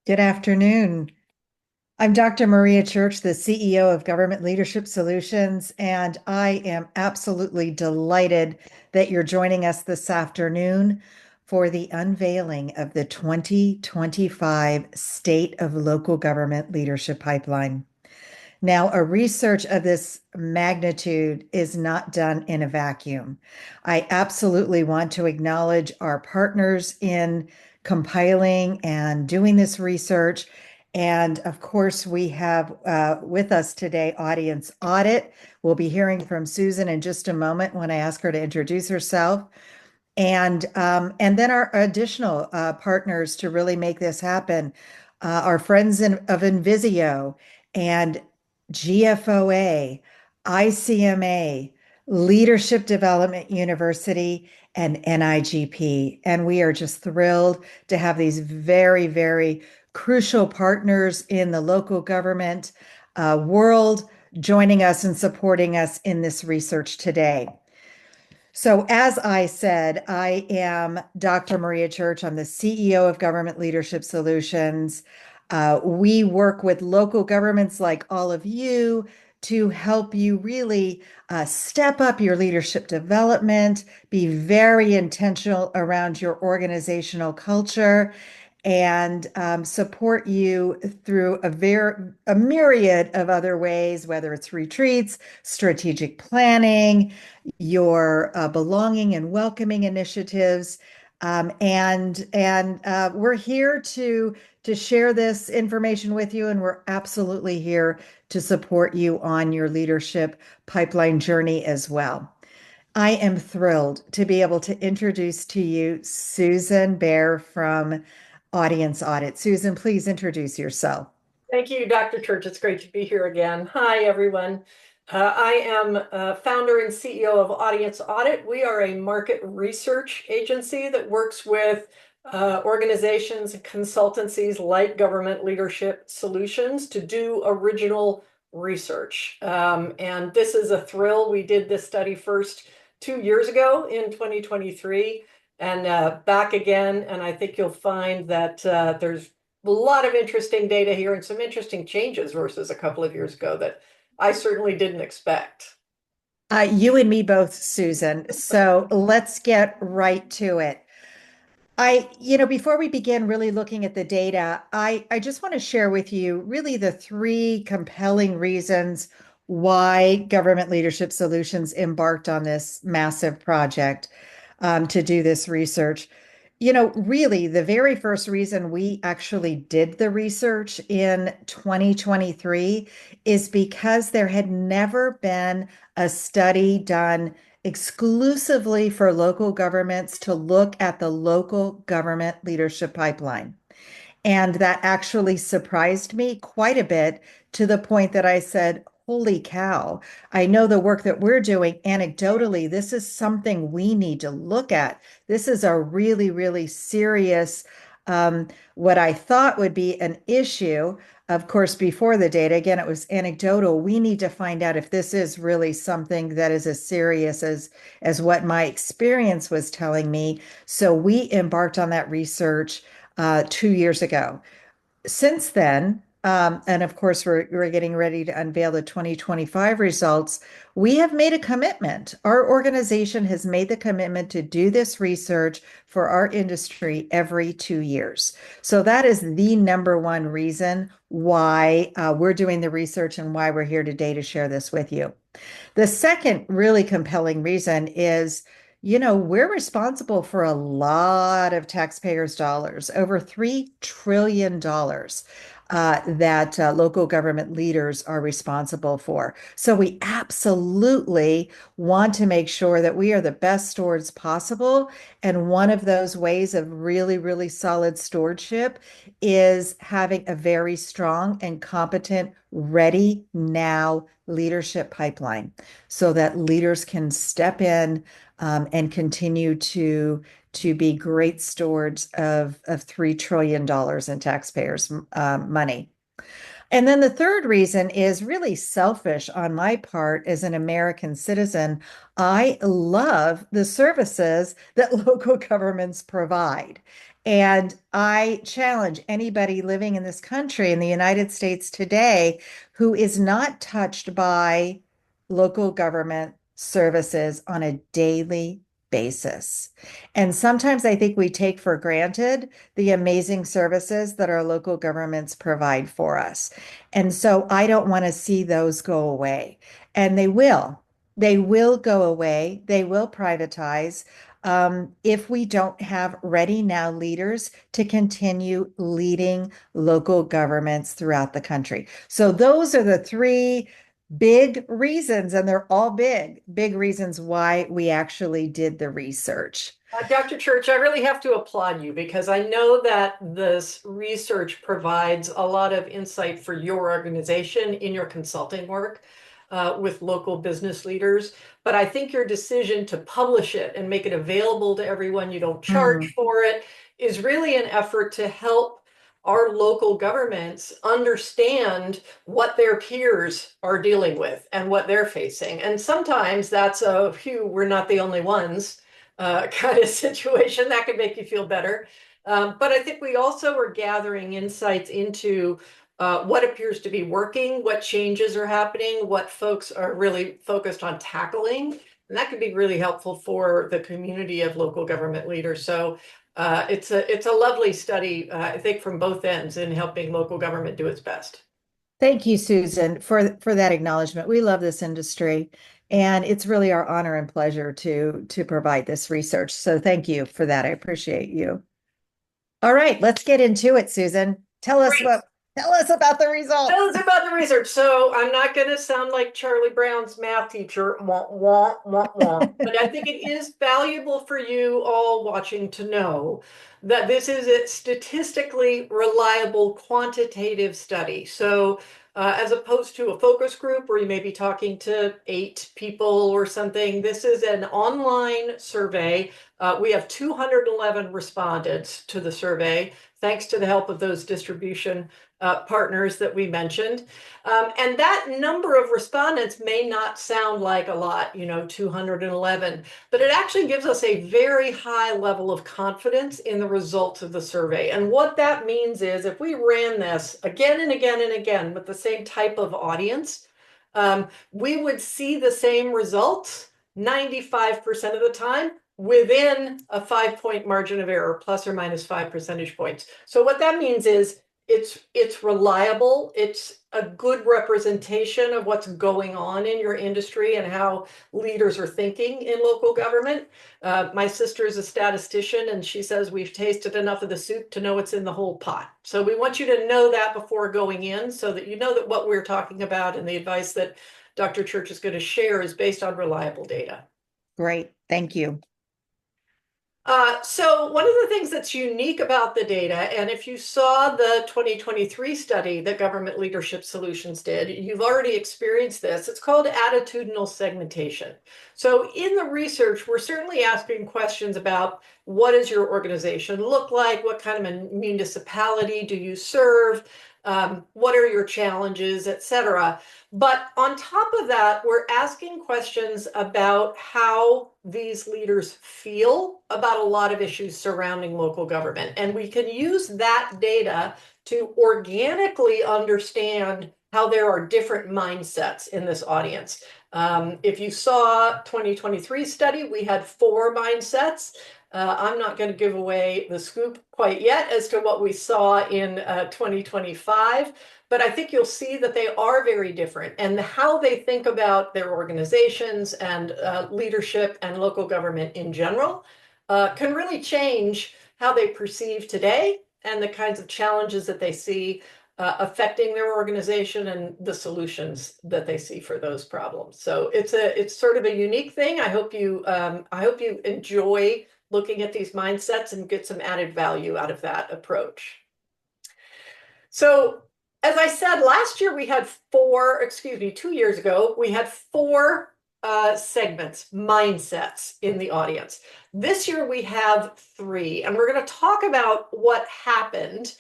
Good afternoon. I'm Dr. Maria Church, the CEO of Government Leadership Solutions, and I am absolutely delighted that you're joining us this afternoon for the unveiling of the 2025 State of Local Government Leadership Pipeline. Now, a research of this magnitude is not done in a vacuum. I absolutely want to acknowledge our partners in compiling and doing this research. And of course, we have with us today Audience Audit. We'll be hearing from Susan in just a moment when I ask her to introduce herself. And then our additional partners to really make this happen, our friends of Invisio and GFOA, ICMA, Leadership Development University, and NIGP. And we are just thrilled to have these very, very crucial partners in the local government world joining us and supporting us in this research today. So, as I said, I am Dr. Maria Church. I'm the CEO of Government Leadership Solutions. We work with local governments like all of you to help you really step up your leadership development, be very intentional around your organizational culture, and support you through a myriad of other ways, whether it's retreats, strategic planning, your belonging and welcoming initiatives. And we're here to share this information with you, and we're absolutely here to support you on your leadership pipeline journey as well. I am thrilled to be able to introduce to you Susan Bear from Audience Audit. Susan, please introduce yourself. Thank you, Dr. Church. It's great to be here again. Hi, everyone. I am founder and CEO of Audience Audit. We are a market research agency that works with organizations and consultancies like Government Leadership Solutions to do original research. And this is a thrill. We did this study first 2 years ago in 2023 and back again. And I think you'll find that there's a lot of interesting data here and some interesting changes versus a couple of years ago that I certainly didn't expect. You and me both, Susan. So let's get right to it. Before we begin really looking at the data, I just want to share with you really the three compelling reasons why Government Leadership Solutions embarked on this massive project to do this research. Really, the very first reason we actually did the research in 2023 is because there had never been a study done exclusively for local governments to look at the local government leadership pipeline. And that actually surprised me quite a bit to the point that I said, holy cow, I know the work that we're doing anecdotally, this is something we need to look at. This is a really, really serious, what I thought would be an issue. Of course, before the data, again, it was anecdotal. We need to find out if this is really something that is as serious as what my experience was telling me. So we embarked on that research 2 years ago. Since then, and of course, we're getting ready to unveil the 2025 results. We have made a commitment. Our organization has made the commitment to do this research for our industry every 2 years. So that is the number one reason why we're doing the research and why we're here today to share this with you. The second really compelling reason is, we're responsible for a lot of taxpayers' dollars, over $3 trillion that local government leaders are responsible for. So we absolutely want to make sure that we are the best stewards possible. And one of those ways of really, really solid stewardship is having a very strong and competent, ready now leadership pipeline so that leaders can step in and continue to be great stewards of $3 trillion in taxpayers' money. And then the third reason is really selfish on my part as an American citizen. I love the services that local governments provide. And I challenge anybody living in this country, in the United States today, who is not touched by local government services on a daily basis. And sometimes I think we take for granted the amazing services that our local governments provide for us. And so I don't want to see those go away. And they will. They will go away. They will privatize if we don't have ready now leaders to continue leading local governments throughout the country. So those are the three big reasons, and they're all big, big reasons why we actually did the research. Dr. Church, I really have to applaud you because I know that this research provides a lot of insight for your organization in your consulting work with local business leaders. But I think your decision to publish it and make it available to everyone, you don't charge Mhm. for it, is really an effort to help our local governments understand what their peers are dealing with and what they're facing. And sometimes that's a, phew, we're not the only ones kind of situation that could make you feel better. But I think we also are gathering insights into what appears to be working, what changes are happening, what folks are really focused on tackling. And that could be really helpful for the community of local government leaders. So it's a lovely study, I think, from both ends in helping local government do its best. Thank you, Susan, for that acknowledgement. We love this industry, and it's really our honor and pleasure to provide this research. So thank you for that. I appreciate you. All right, let's get into it, Susan. Great. Tell us about the Tell us results. about the research. So I'm not going to sound like Charlie Brown's math teacher, wah, wah, wah, wah. But I think it is valuable for you all watching to know that this is a statistically reliable quantitative study. So as opposed to a focus group where you may be talking to 8 people or something, this is an online survey. We have 211 respondents to the survey, thanks to the help of those distribution partners that we mentioned. And that number of respondents may not sound like a lot, 211, but it actually gives us a very high level of confidence in the results of the survey. And what that means is if we ran this again and again and again with the same type of audience, we would see the same results 95% of the time within a 5-point margin of error, plus or minus 5 percentage points. So what that means is it's reliable. It's a good representation of what's going on in your industry and how leaders are thinking in local government. My sister is a statistician, and she says we've tasted enough of the soup to know what's in the whole pot. So we want you to know that before going in, so that you know that what we're talking about and the advice that Dr. Church is going to share is based on reliable data. Great, thank you. So one of the things that's unique about the data, and if you saw the 2023 study that Government Leadership Solutions did, you've already experienced this. It's called attitudinal segmentation. So in the research, we're certainly asking questions about what does your organization look like? What kind of a municipality do you serve? What are your challenges, et cetera. But on top of that, we're asking questions about how these leaders feel about a lot of issues surrounding local government. And we can use that data to organically understand how there are different mindsets in this audience. If you saw 2023 study, we had 4 mindsets. I'm not going to give away the scoop quite yet as to what we saw in 2025, but I think you'll see that they are very different, and how they think about their organizations and leadership and local government in general can really change how they perceive today and the kinds of challenges that they see affecting their organization and the solutions that they see for those problems. So it's sort of a unique thing. I hope you enjoy looking at these mindsets and get some added value out of that approach. So as I said, last year we had 2 years ago, we had 4 segments, mindsets in the audience. This year we have 3, and we're going to talk about what happened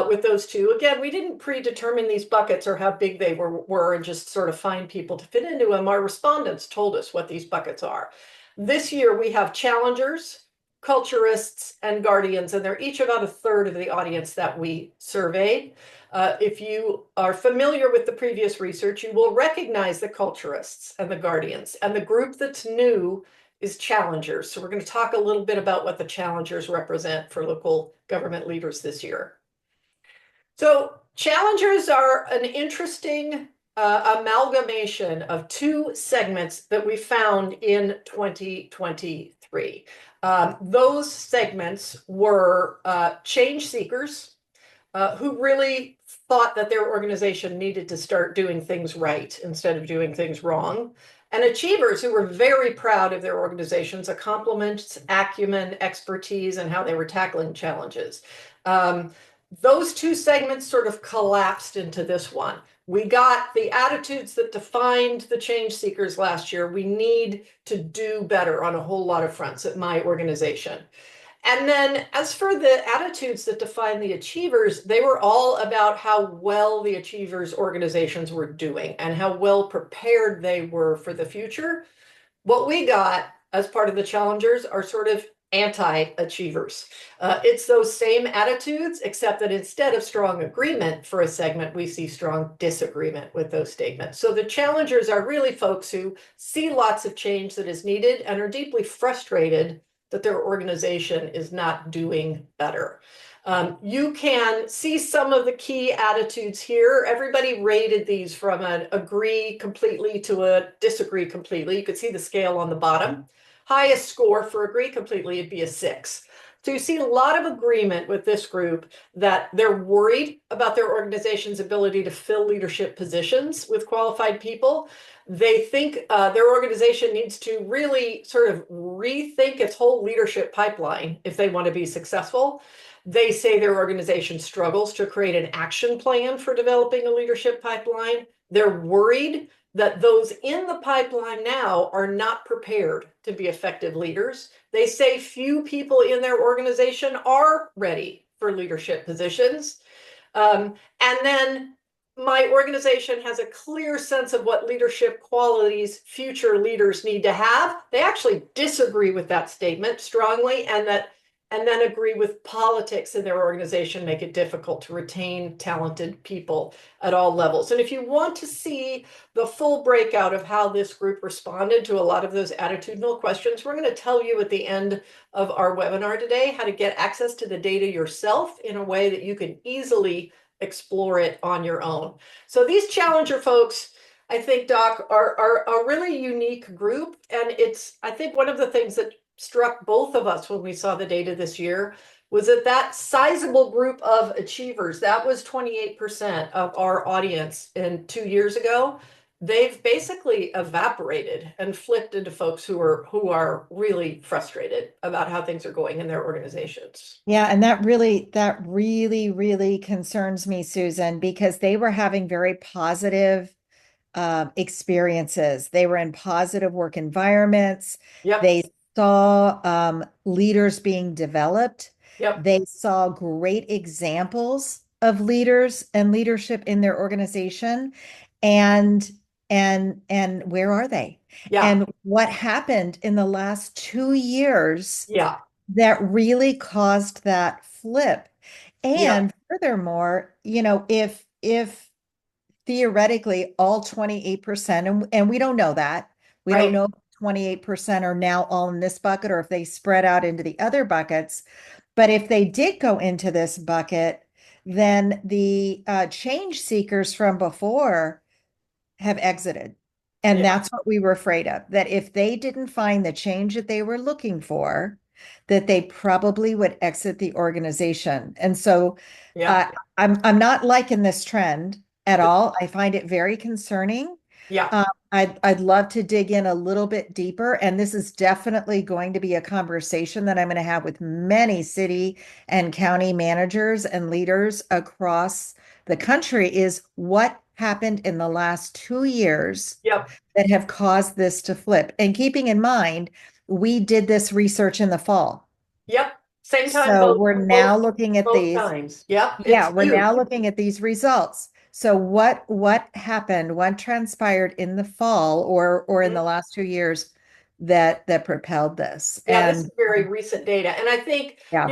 with those two. Again, we didn't predetermine these buckets or how big they were and just sort of find people to fit into them. Our respondents told us what these buckets are. This year we have challengers, culturists, and guardians, and they're each about a third of the audience that we surveyed. If you are familiar with the previous research, you will recognize the culturists and the guardians. And the group that's new is challengers. So we're going to talk a little bit about what the challengers represent for local government leaders this year. So challengers are an interesting amalgamation of two segments that we found in 2023. Those segments were change seekers who really thought that their organization needed to start doing things right instead of doing things wrong, and achievers who were very proud of their organization's accomplishments, acumen, expertise, and how they were tackling challenges. Those two segments sort of collapsed into this one. We got the attitudes that defined the change seekers last year. We need to do better on a whole lot of fronts at my organization. And then as for the attitudes that define the achievers, they were all about how well the achievers organizations were doing and how well prepared they were for the future. What we got as part of the challengers are sort of anti-achievers. It's those same attitudes, except that instead of strong agreement for a segment, we see strong disagreement with those statements. So the challengers are really folks who see lots of change that is needed and are deeply frustrated that their organization is not doing better. You can see some of the key attitudes here. Everybody rated these from an agree completely to a disagree completely. You could see the scale on the bottom. Highest score for agree completely would be a 6. So you see a lot of agreement with this group that they're worried about their organization's ability to fill leadership positions with qualified people. They think their organization needs to really sort of rethink its whole leadership pipeline if they want to be successful. They say their organization struggles to create an action plan for developing a leadership pipeline. They're worried that those in the pipeline now are not prepared to be effective leaders. They say few people in their organization are ready for leadership positions. And then my organization has a clear sense of what leadership qualities future leaders need to have. They actually disagree with that statement strongly, and then agree with politics in their organization make it difficult to retain talented people at all levels. And if you want to see the full breakout of how this group responded to a lot of those attitudinal questions, we're going to tell you at the end of our webinar today how to get access to the data yourself in a way that you can easily explore it on your own. So these challenger folks, I think, Doc, are a really unique group. And it's, I think, one of the things that struck both of us when we saw the data this year was that sizable group of achievers, that was 28% of our audience in 2 years ago. They've basically evaporated and flipped into folks who are really frustrated about how things are going in their organizations. Yeah, and that really concerns me, Susan, because they were having very positive experiences. They were in positive work environments. Yep, They saw leaders being developed. yep, They saw great examples of leaders and leadership in their organization. And and where are they? yeah, And what happened in the last 2 years yeah, that really caused that flip? yep, And furthermore, if theoretically all 28%, and we don't know that. We don't right, know if 28% are now all in this bucket or if they spread out into the other buckets. But if they did go into this bucket, then the change seekers from before have exited. And yeah, that's what we were afraid of, that if they didn't find the change that they were looking for, that they probably would exit the organization. And so yeah, uh, I'm not liking this trend at all. I find it very concerning. yeah, I'd love to dig in a little bit deeper, and this is definitely going to be a conversation that I'm going to have with many city and county managers and leaders across the country is what happened in the last 2 years yep, that have caused this to flip. And keeping in mind, we did this research in the fall. yep. Same time, So both, we're now looking at both these. times. Yep, Yeah, it's we're now huge. looking at these results. So what happened, what transpired in the fall or in Mhm. the last 2 years that propelled this? Yeah, this And is very recent data. And I think, yeah,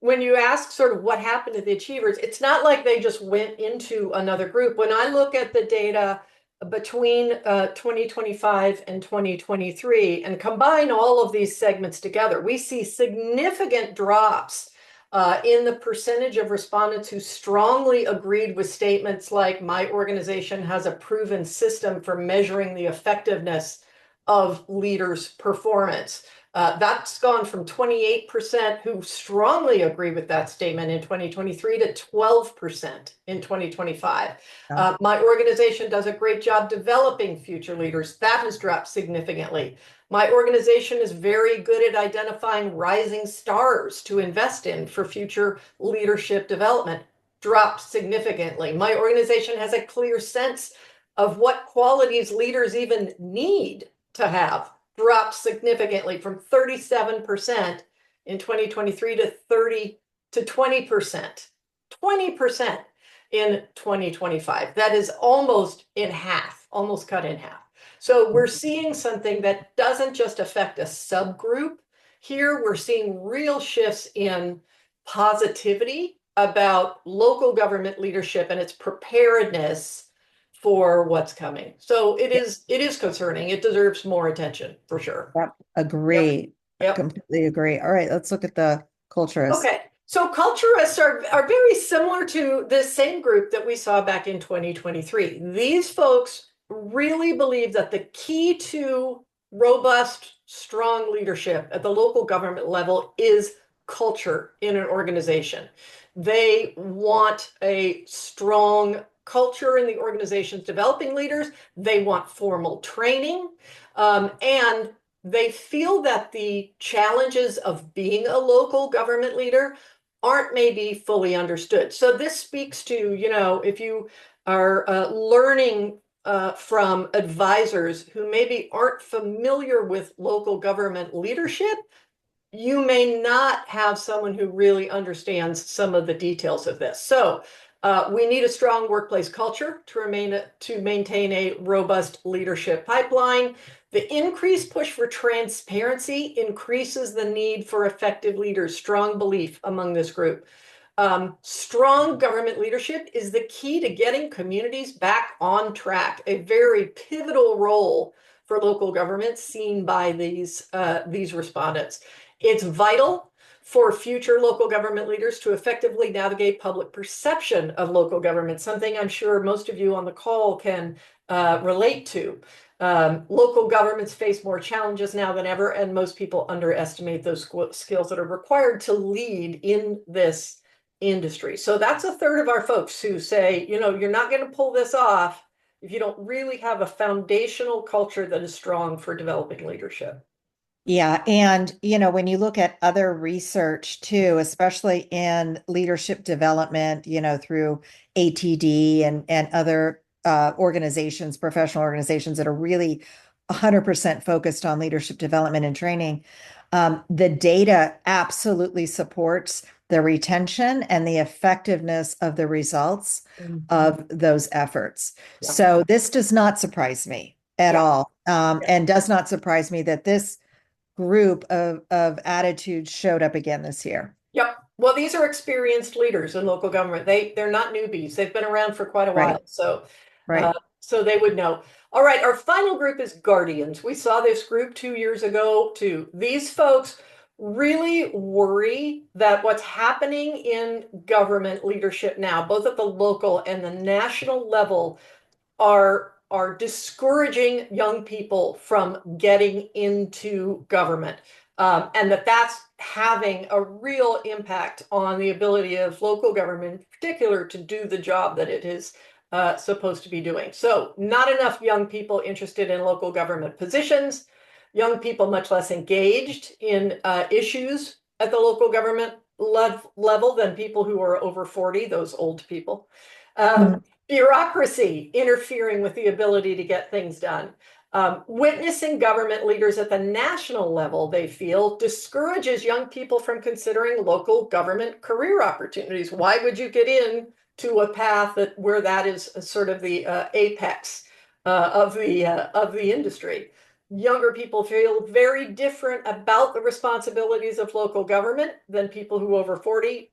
when you ask sort of what happened to the achievers, it's not like they just went into another group. When I look at the data between 2025 and 2023 and combine all of these segments together, we see significant drops in the percentage of respondents who strongly agreed with statements like, my organization has a proven system for measuring the effectiveness of leaders' performance. That's gone from 28% who strongly agree with that statement in 2023 to 12% in 2025. yeah, My organization does a great job developing future leaders. That has dropped significantly. My organization is very good at identifying rising stars to invest in for future leadership development. Dropped significantly. My organization has a clear sense of what qualities leaders even need to have. Dropped significantly from 37% in 2023 to 30 to 20%. 20% in 2025. That is almost in half, almost cut in half. So we're seeing something that doesn't just affect a subgroup. Here we're seeing real shifts in positivity about local government leadership and its preparedness for what's coming. So it is concerning. It deserves more attention for sure. yep, Yep. agree. Yep. Completely agree. All right, let's look at the culturists. Okay, so culturists are very similar to this same group that we saw back in 2023. These folks really believe that the key to robust, strong leadership at the local government level is culture in an organization. They want a strong culture in the organizations developing leaders. They want formal training. And they feel that the challenges of being a local government leader aren't maybe fully understood. So this speaks to, if you are learning from advisors who maybe aren't familiar with local government leadership, you may not have someone who really understands some of the details of this. So we need a strong workplace culture to maintain a robust leadership pipeline. The increased push for transparency increases the need for effective leaders. Strong belief among this group. Strong government leadership is the key to getting communities back on track. A very pivotal role for local government seen by these respondents. It's vital for future local government leaders to effectively navigate public perception of local government, something I'm sure most of you on the call can relate to. Local governments face more challenges now than ever, and most people underestimate those skills that are required to lead in this industry. So that's a third of our folks who say, you're not going to pull this off if you don't really have a foundational culture that is strong for developing leadership. Yeah, and when you look at other research too, especially in leadership development, through ATD and other organizations, professional organizations that are really 100% focused on leadership development and training, the data absolutely supports the retention and the effectiveness of the results Mhm. of those efforts. Yeah, So this does not surprise me at yeah, all, yeah. and does not surprise me that this group of attitudes showed up again this year. Yep. Well, these are experienced leaders in local government. They're not newbies. They've been around for quite a Right, while. So uh, right. so they would know. All right, our final group is guardians. We saw this group 2 years ago too. These folks really worry that what's happening in government leadership now, both at the local and the national level, are discouraging young people from getting into government, and that's having a real impact on the ability of local government in particular to do the job that it is supposed to be doing. So not enough young people interested in local government positions, young people much less engaged in issues at the local government level than people who are over 40, those old people. Um, Mhm. Bureaucracy interfering with the ability to get things done. Witnessing government leaders at the national level, they feel, discourages young people from considering local government career opportunities. Why would you get in to a path where that is sort of the apex of the industry? Younger people feel very different about the responsibilities of local government than people who over 40.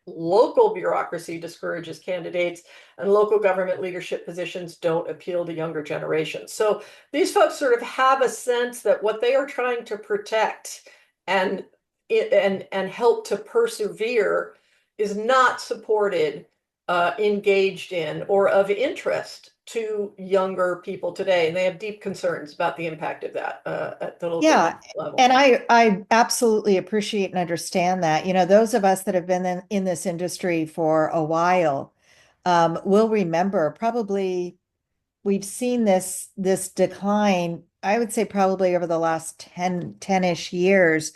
Local bureaucracy discourages candidates, and local government leadership positions don't appeal to younger generations. So these folks sort of have a sense that what they are trying to protect and and help to persevere is not supported, engaged in, or of interest to younger people today. And they have deep concerns about the impact of that at the local Yeah, level. and I absolutely appreciate and understand that. Those of us that have been in this industry for a while will remember probably we've seen this decline, I would say probably over the last 10-ish years,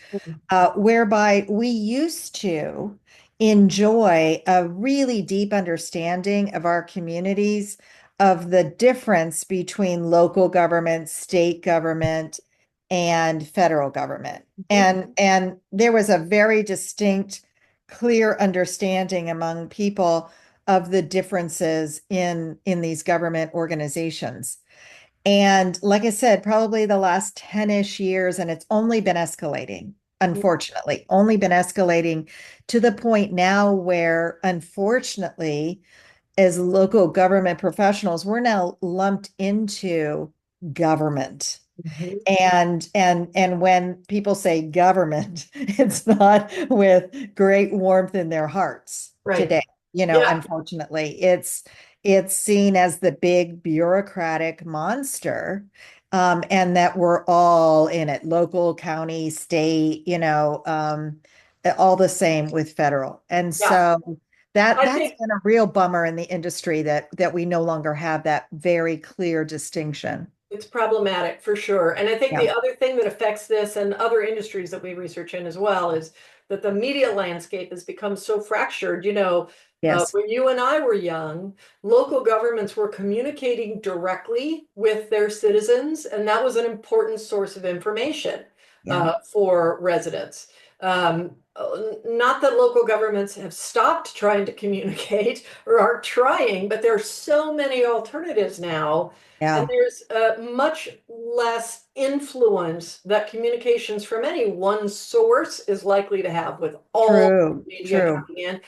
whereby we used to enjoy a really deep understanding of our communities, of the difference between local government, state government, and federal government. And there was a very distinct, clear understanding among people of the differences in these government organizations. And like I said, probably the last 10-ish years, and it's only been escalating, unfortunately, only been escalating to the point now where, unfortunately, as local government professionals, we're now lumped into government. Mhm. And when people say government, it's not with great warmth in their hearts Right. today. Yeah. Unfortunately, it's seen as the big bureaucratic monster, and that we're all in it, local, county, state, all the same with federal. And Yeah. so I that's think been a real bummer in the industry that we no longer have that very clear distinction. it's problematic for sure. And I think Yeah. the other thing that affects this and other industries that we research in as well is that the media landscape has become so fractured. Yes. When you and I were young, local governments were communicating directly with their citizens, and that was an important source of information Yeah. for residents. Not that local governments have stopped trying to communicate or aren't trying, but there are so many alternatives now, and Yeah. there's much less influence that communications from any one source is likely to have with all True. media True. coming in.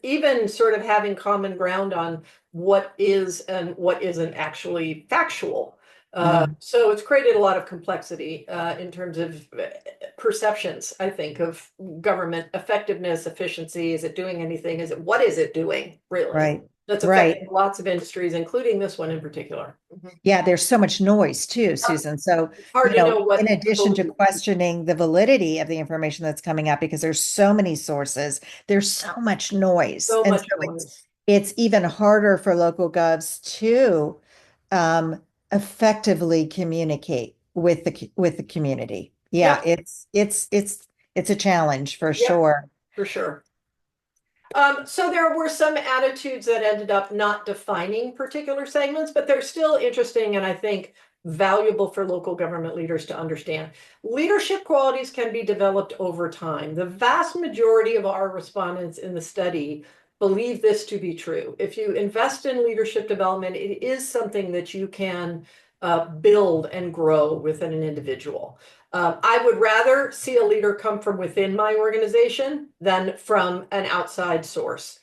Even sort of having common ground on what is and what isn't actually factual. Mm, So it's created a lot of complexity in terms of perceptions, I think, of government effectiveness, efficiency. Is it doing anything? What is it doing, really? right. That's Right. affecting lots of industries, including this one in particular. Mhm. Yeah, there's so much noise too, Susan. So, It's hard to know in what to addition to believe. questioning the validity of the information that's coming out, because there's so many sources, there's so much noise. So And much so noise. it's even harder for local govs to effectively communicate with the community. Yeah, Yep. it's a challenge for Yep, sure. for sure. So there were some attitudes that ended up not defining particular segments, but they're still interesting and I think valuable for local government leaders to understand. Leadership qualities can be developed over time. The vast majority of our respondents in the study believe this to be true. If you invest in leadership development, it is something that you can build and grow within an individual. I would rather see a leader come from within my organization than from an outside source.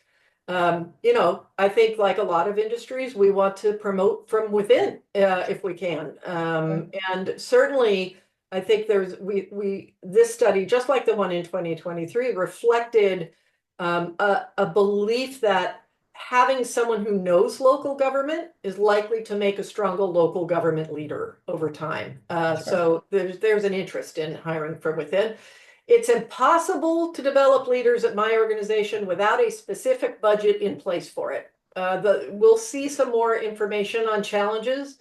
I think like a lot of industries, we want to promote from within if we can. And certainly, I think this study, just like the one in 2023, reflected a belief that having someone who knows local government is likely to make a stronger local government leader over time. Sure. So there's an interest in hiring from within. It's impossible to develop leaders at my organization without a specific budget in place for it. We'll see some more information on challenges,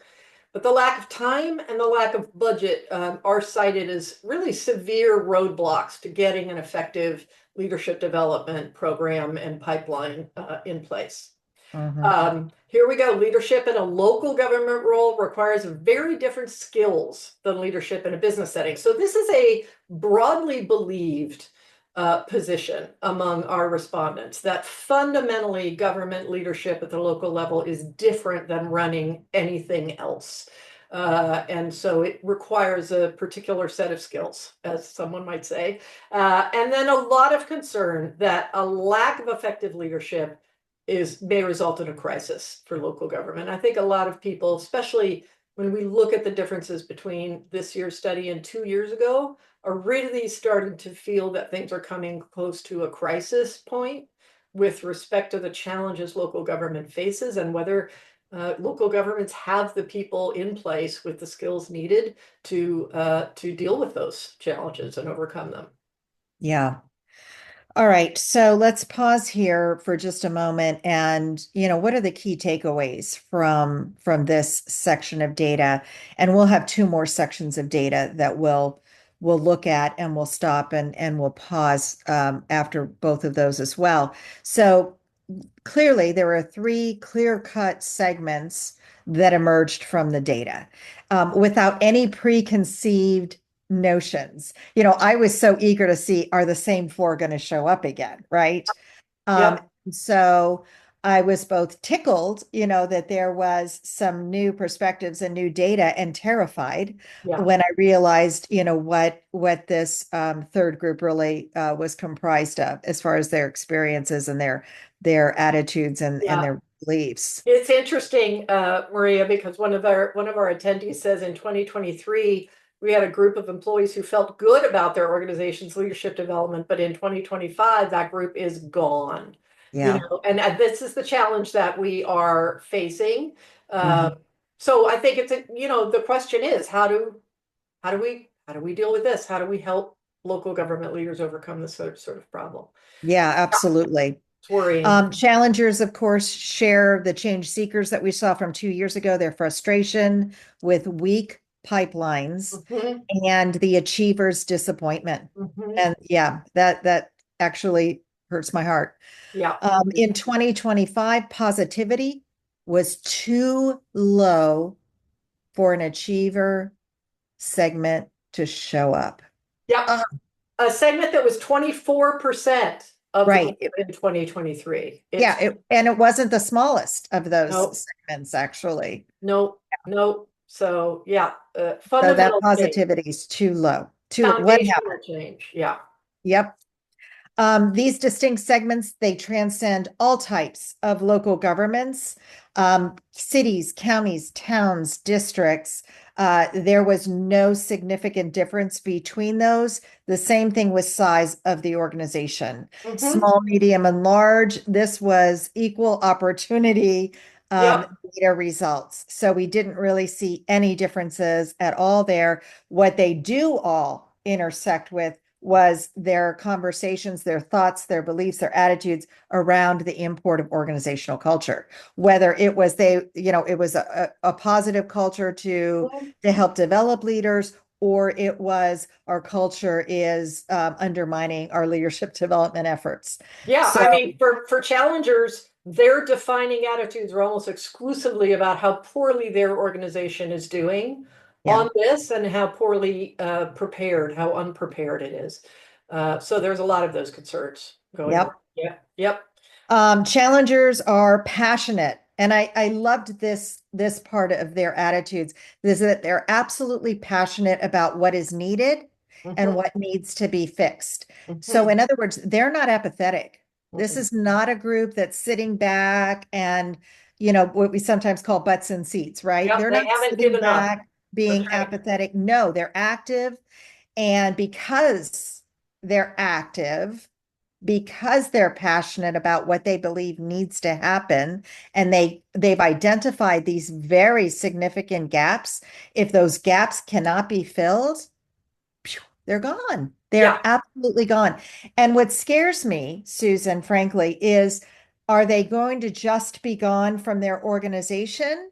but the lack of time and the lack of budget are cited as really severe roadblocks to getting an effective leadership development program and pipeline in place. Mhm. Here we go. Leadership in a local government role requires very different skills than leadership in a business setting. So this is a broadly believed position among our respondents that fundamentally government leadership at the local level is different than running anything else. And so it requires a particular set of skills, as someone might say. And then a lot of concern that a lack of effective leadership may result in a crisis for local government. I think a lot of people, especially when we look at the differences between this year's study and 2 years ago, are really starting to feel that things are coming close to a crisis point with respect to the challenges local government faces and whether local governments have the people in place with the skills needed to deal with those challenges and overcome them. Yeah. All right. So let's pause here for just a moment and, what are the key takeaways from this section of data? And we'll have two more sections of data that we'll look at and we'll stop and we'll pause after both of those as well. So clearly there are three clear-cut segments that emerged from the data without any preconceived notions. I was so eager to see, are the same four going to show up again, right? Um, Yep. so I was both tickled, that there was some new perspectives and new data, and terrified Yeah. when I realized, what this third group really was comprised of, as far as their experiences and their attitudes and Yeah. their beliefs. It's interesting, Maria, because one of our attendees says in 2023 we had a group of employees who felt good about their organization's leadership development, but in 2025 that group is gone. Yeah. And this is the challenge that we are facing. Mhm. So I think the question is how do we deal with this? How do we help local government leaders overcome this sort of problem? Yeah, absolutely. It's worrying. Challengers, of course, share the change seekers that we saw from 2 years ago, their frustration with weak pipelines Hmm. and the achievers' disappointment. Hmm. And yeah, that actually hurts my heart. Yeah. In 2025, positivity was too low for an achiever segment to show up. Yeah. Uh, A segment that was 24% of the group right. in 2023. Yeah, It's and it wasn't the smallest of those no, segments, actually. no, no. So yeah, So that fundamental change, positivity is too low. What foundational happened? change. Yeah. Yep. These distinct segments, they transcend all types of local governments, cities, counties, towns, districts. There was no significant difference between those. The same thing with size of the organization. Hmm. Small, medium, and large. This was equal opportunity Yep. data results. So we didn't really see any differences at all there. What they do all intersect with was their conversations, their thoughts, their beliefs, their attitudes around the import of organizational culture. Whether it was it was a positive culture to help develop leaders, or it was our culture is undermining our leadership development efforts. Yeah, So I mean, for challengers, their defining attitudes are almost exclusively about how poorly their organization is doing yeah, on this and how poorly prepared, how unprepared it is. So there's a lot of those concerns going on. yep. Yeah, yep. Challengers are passionate, and I loved this part of their attitudes, is that they're absolutely passionate about what is needed and Hmm. what needs to be fixed. So, Hmm. in other words, they're not apathetic. This Hmm. is not a group that's sitting back and, what we sometimes call butts in seats, right? Yep, They're they not haven't sitting given up. back That's being right. apathetic. No, they're active. And because they're passionate about what they believe needs to happen, and they've identified these very significant gaps. If those gaps cannot be filled, they're gone. They're Yeah. absolutely gone. And what scares me, Susan, frankly, is, are they going to just be gone from their organization,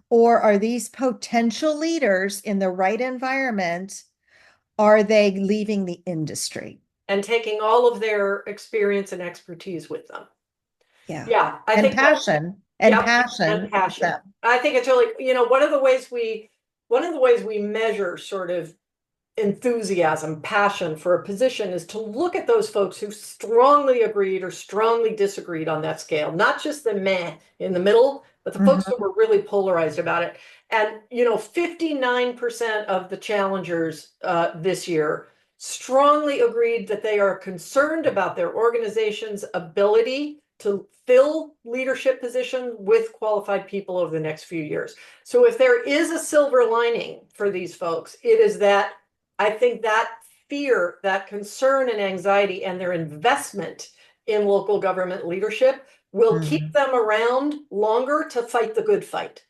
or are these potential leaders in the right environment, are they leaving the industry? And taking all of their experience and expertise with them. Yeah. Yeah, I And think that passion. and Yep, and passion with passion. them. I think it's really, one of the ways we measure sort of enthusiasm, passion for a position is to look at those folks who strongly agreed or strongly disagreed on that scale, not just the meh in the middle, but the folks who Mhm. were really polarized about it. And, 59% of the challengers this year strongly agreed that they are concerned about their organization's ability to fill leadership positions with qualified people over the next few years. So if there is a silver lining for these folks, it is that I think that fear, that concern and anxiety and their investment in local government leadership will keep Mhm. them around longer to fight the good fight.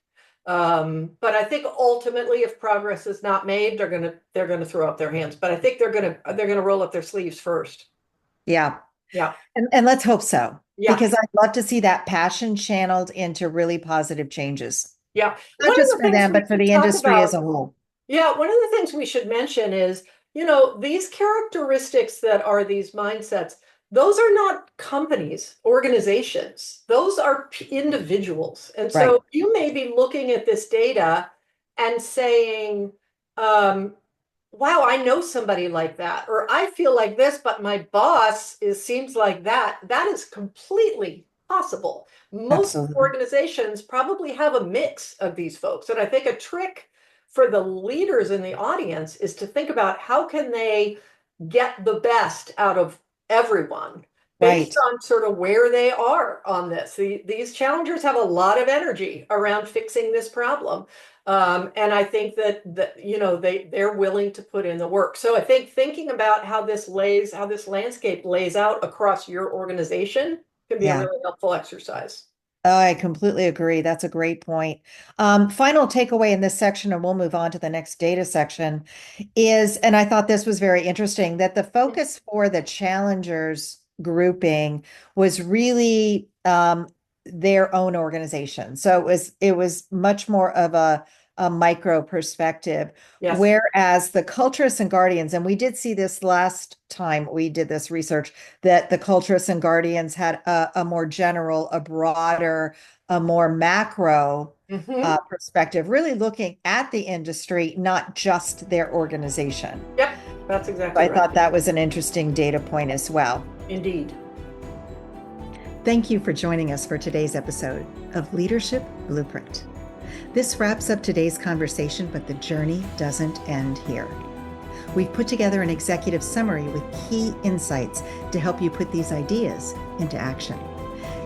But I think ultimately, if progress is not made, they're gonna throw up their hands. But I think they're gonna roll up their sleeves first. Yeah. Yeah, And let's hope so, yeah, because I'd love to see that passion channeled into really positive changes, yeah. not One of just the for things them, we but for should the talk industry as about a whole. Yeah, one of the things we should mention is, these characteristics that are these mindsets, those are not companies, organizations. Those are individuals. And Right. so you may be looking at this data and saying, um, wow, I know somebody like that, or I feel like this, but my boss seems like that. That is completely possible. Most Absolutely. organizations probably have a mix of these folks. And I think a trick for the leaders in the audience is to think about how can they get the best out of everyone based Right. on sort of where they are on this. These challengers have a lot of energy around fixing this problem. And I think they're willing to put in the work. So I think thinking about how this landscape lays out across your organization can be a Yeah. really helpful exercise. Oh, I completely agree. That's a great point. Final takeaway in this section, and we'll move on to the next data section, is, and I thought this was very interesting, that the focus for the challengers grouping was really their own organization. So it was much more of a micro perspective, Yes. whereas the culturists and guardians, and we did see this last time we did this research, that the culturists and guardians had a more general, a broader, a more macro Hmm. perspective, really looking at the industry, not just their organization. Yep, that's So exactly I right. thought that was an interesting data point as well. Indeed. Thank you for joining us for today's episode of Leadership Blueprint. This wraps up today's conversation, but the journey doesn't end here. We've put together an executive summary with key insights to help you put these ideas into action.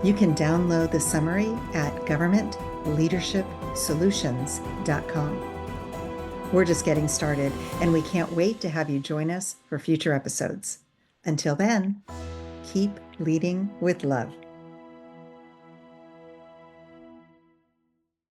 You can download the summary at governmentleadershipsolutions.com. We're just getting started, and we can't wait to have you join us for future episodes. Until then, keep leading with love.